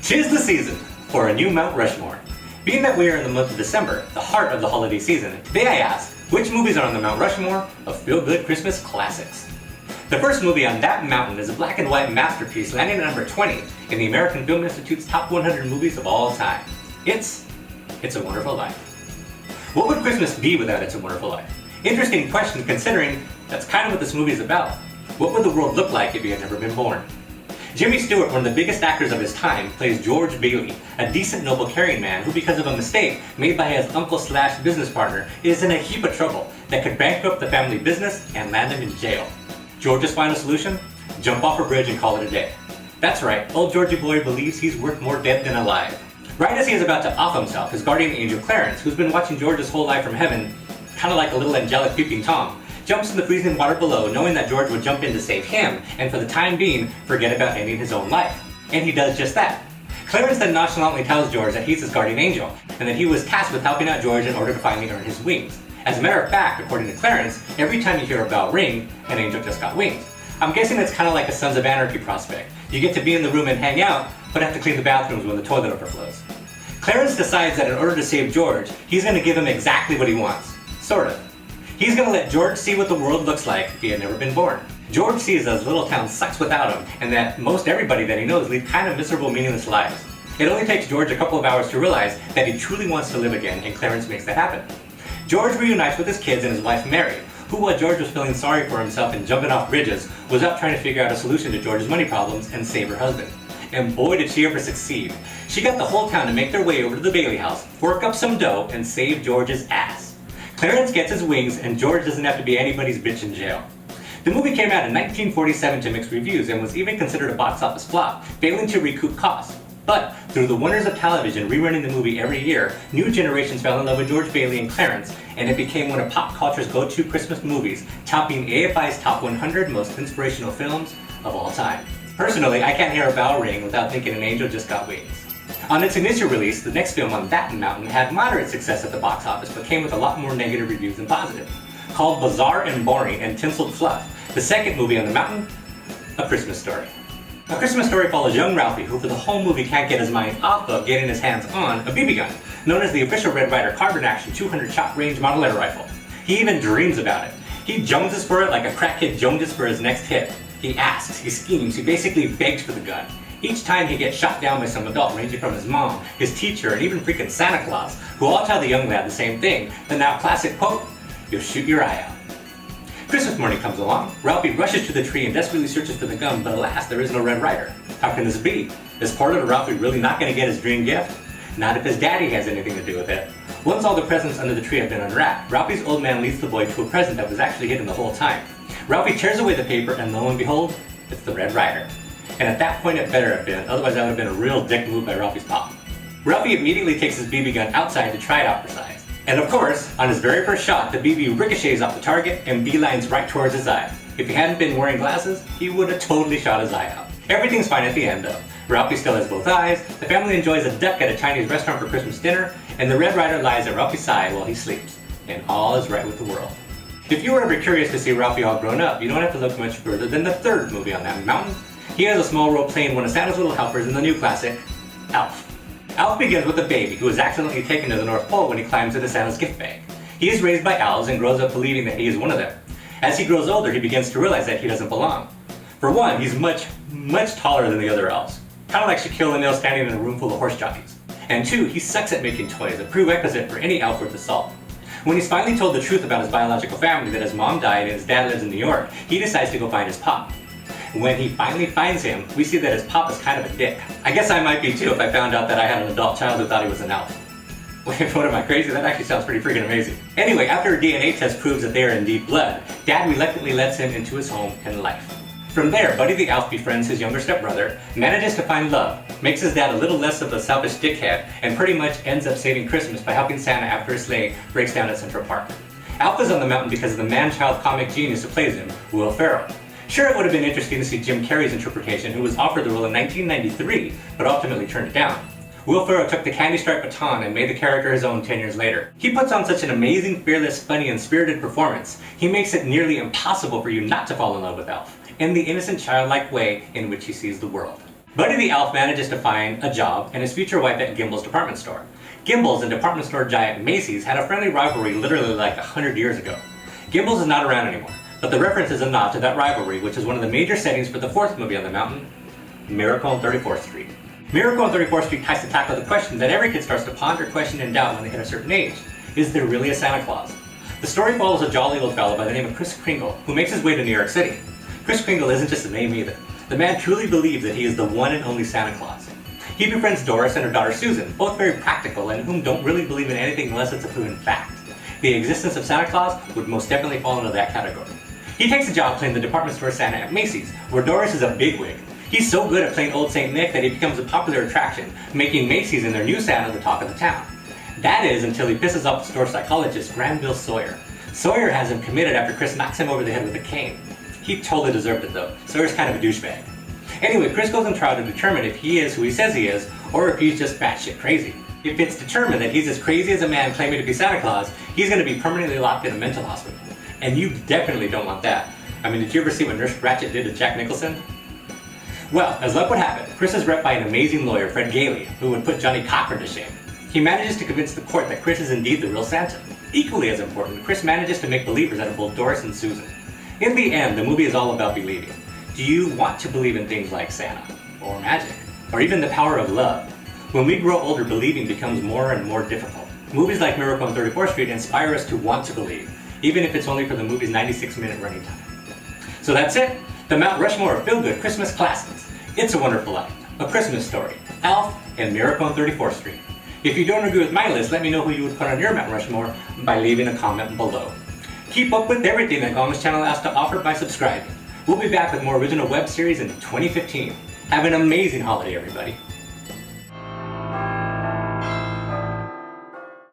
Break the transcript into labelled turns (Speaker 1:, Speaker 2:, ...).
Speaker 1: 'Tis the season for a new Mount Rushmore. Being that we are in the month of December, the heart of the holiday season, today I ask, which movies are on the Mount Rushmore of feel-good Christmas classics? The first movie on that mountain is a black and white masterpiece landing at number 20 in the American Film Institute's top 100 movies of all time. It's a Wonderful Life. What would Christmas be without It's a Wonderful Life? Interesting question considering that's kind of what this movie is about. What would the world look like if he had never been born? Jimmy Stewart, one of the biggest actors of his time, plays George Bailey, a decent, noble, caring man who, because of a mistake made by his uncle/business partner, is in a heap of trouble that could bankrupt the family business and land him in jail. George's final solution? Jump off a bridge and call it a day. That's right, old Georgie boy believes he's worth more dead than alive. Right as he is about to off himself, his guardian angel Clarence, who's been watching George's whole life from heaven, kind of like a little angelic peeping Tom, jumps in the freezing water below, knowing that George would jump in to save him, and for the time being, forget about ending his own life. And he does just that. Clarence then nonchalantly tells George that he's his guardian angel, and that he was tasked with helping out George in order to finally earn his wings. As a matter of fact, according to Clarence, every time you hear a bell ring, an angel just got wings. I'm guessing it's kind of like a Sons of Anarchy prospect. You get to be in the room and hang out, but have to clean the bathrooms when the toilet overflows. Clarence decides that in order to save George, he's going to give him exactly what he wants. Sort of. He's going to let George see what the world looks like if he had never been born. George sees that his little town sucks without him, and that most everybody that he knows lead kind of miserable, meaningless lives. It only takes George a couple of hours to realize that he truly wants to live again, and Clarence makes that happen. George reunites with his kids and his wife Mary, who, while George was feeling sorry for himself and jumping off bridges, was out trying to figure out a solution to George's money problems and save her husband. And boy did she ever succeed. She got the whole town to make their way over to the Bailey house, fork up some dough, and save George's ass. Clarence gets his wings, and George doesn't have to be anybody's bitch in jail. The movie came out in 1947 to mixed reviews and was even considered a box office flop, failing to recoup costs. But through the wonders of television rerunning the movie every year, new generations fell in love with George Bailey and Clarence, and it became one of pop culture's go-to Christmas movies, topping AFI's top 100 most inspirational films of all time. Personally, I can't hear a bell ring without thinking an angel just got wings. On its initial release, the next film on that mountain had moderate success at the box office, but came with a lot more negative reviews than positive. Called bizarre and boring and tinseled fluff, the second movie on the mountain, A Christmas Story. A Christmas Story follows young Ralphie, who for the whole movie can't get his mind off of getting his hands on a BB gun, known as the official Red Ryder carbine action 200 shot range model air rifle. He even dreams about it. He joneses for it like a crackhead joneses for his next hit. He asks, he schemes, he basically begs for the gun. Each time he gets shot down by some adult ranging from his mom, his teacher, and even freaking Santa Claus, who all tell the young lad the same thing, the now classic quote, "You'll shoot your eye out." Christmas morning comes along. Ralphie rushes to the tree and desperately searches for the gun, but alas, there is no Red Ryder. How can this be? Is poor little Ralphie really not going to get his dream gift? Not if his daddy has anything to do with it. Once all the presents under the tree have been unwrapped, Ralphie's old man leads the boy to a present that was actually hidden the whole time. Ralphie tears away the paper, and lo and behold, it's the Red Ryder. And at that point it better have been, otherwise that would have been a real dick move by Ralphie's pop. Ralphie immediately takes his BB gun outside to try it out for size. And of course, on his very first shot, the BB ricochets off the target and beelines right towards his eye. If he hadn't been wearing glasses, he would have totally shot his eye out. Everything's fine at the end though. Ralphie still has both eyes, the family enjoys a duck at a Chinese restaurant for Christmas dinner, and the Red Ryder lies at Ralphie's side while he sleeps. And all is right with the world. If you were ever curious to see Ralphie all grown up, you don't have to look much further than the third movie on that mountain. He has a small role playing one of Santa's little helpers in the new classic, Elf. Elf begins with a baby who is accidentally taken to the North Pole when he climbs into Santa's gift bag. He is raised by elves and grows up believing that he is one of them. As he grows older, he begins to realize that he doesn't belong. For one, he's much taller than the other elves. Kind of like Shaquille O'Neal standing in a room full of horse jockeys. And two, he sucks at making toys, a prerequisite for any elf worth the salt. When he's finally told the truth about his biological family, that his mom died and his dad lives in New York, he decides to go find his pop. When he finally finds him, we see that his pop is kind of a dick. I guess I might be too if I found out that I had an adult child who thought he was an elf. Wait, what am I, crazy? That actually sounds pretty freaking amazing. Anyway, after a DNA test proves that they are indeed blood, Dad reluctantly lets him into his home and life. From there, Buddy the Elf befriends his younger stepbrother, manages to find love, makes his dad a little less of a selfish dickhead, and pretty much ends up saving Christmas by helping Santa after his sleigh breaks down at Central Park. Elf is on the mountain because of the man-child comic genius who plays him, Will Ferrell. Sure, it would have been interesting to see Jim Carrey's interpretation, who was offered the role in 1993, but ultimately turned it down. Will Ferrell took the candy-striped baton and made the character his own 10 years later. He puts on such an amazing, fearless, funny, and spirited performance, he makes it nearly impossible for you not to fall in love with Elf, in the innocent, childlike way in which he sees the world. Buddy the Elf manages to find a job and his future wife at Gimbel's department store. Gimbel's and department store giant Macy's had a friendly rivalry literally like 100 years ago. Gimbel's is not around anymore, but the reference is a nod to that rivalry, which is one of the major settings for the fourth movie on the mountain, Miracle on 34th Street. Miracle on 34th Street tries to tackle the question that every kid starts to ponder, question, and doubt when they hit a certain age. Is there really a Santa Claus? The story follows a jolly old fellow by the name of Kris Kringle, who makes his way to New York City. Kris Kringle isn't just a name either. The man truly believes that he is the one and only Santa Claus. He befriends Doris and her daughter Susan, both very practical and whom don't really believe in anything unless it's a proven fact. The existence of Santa Claus would most definitely fall into that category. He takes a job playing the department store Santa at Macy's, where Doris is a bigwig. He's so good at playing Old St. Nick that he becomes a popular attraction, making Macy's and their new Santa the talk of the town. That is until he pisses off the store psychologist Granville Sawyer. Sawyer has him committed after Chris knocks him over the head with a cane. He totally deserved it though. Sawyer's kind of a douchebag. Anyway, Chris goes on trial to determine if he is who he says he is, or if he's just batshit crazy. If it's determined that he's as crazy as a man claiming to be Santa Claus, he's going to be permanently locked in a mental hospital. And you definitely don't want that. I mean, did you ever see what Nurse Ratched did to Jack Nicholson? Well, as luck would have it, Chris is rep by an amazing lawyer, Fred Gailey, who would put Johnny Cochran to shame. He manages to convince the court that Chris is indeed the real Santa. Equally as important, Chris manages to make believers out of both Doris and Susan. In the end, the movie is all about believing. Do you want to believe in things like Santa, or magic, or even the power of love? When we grow older, believing becomes more and more difficult. Movies like Miracle on 34th Street inspire us to want to believe, even if it's only for the movie's 96-minute running time. So that's it, the Mount Rushmore of feel-good Christmas classics. It's a Wonderful Life, A Christmas Story, Elf, and Miracle on 34th Street. If you don't agree with my list, let me know who you would put on your Mount Rushmore by leaving a comment below. Keep up with everything that Gong's channel has to offer by subscribing. We'll be back with more original web series in 2015. Have an amazing holiday, everybody.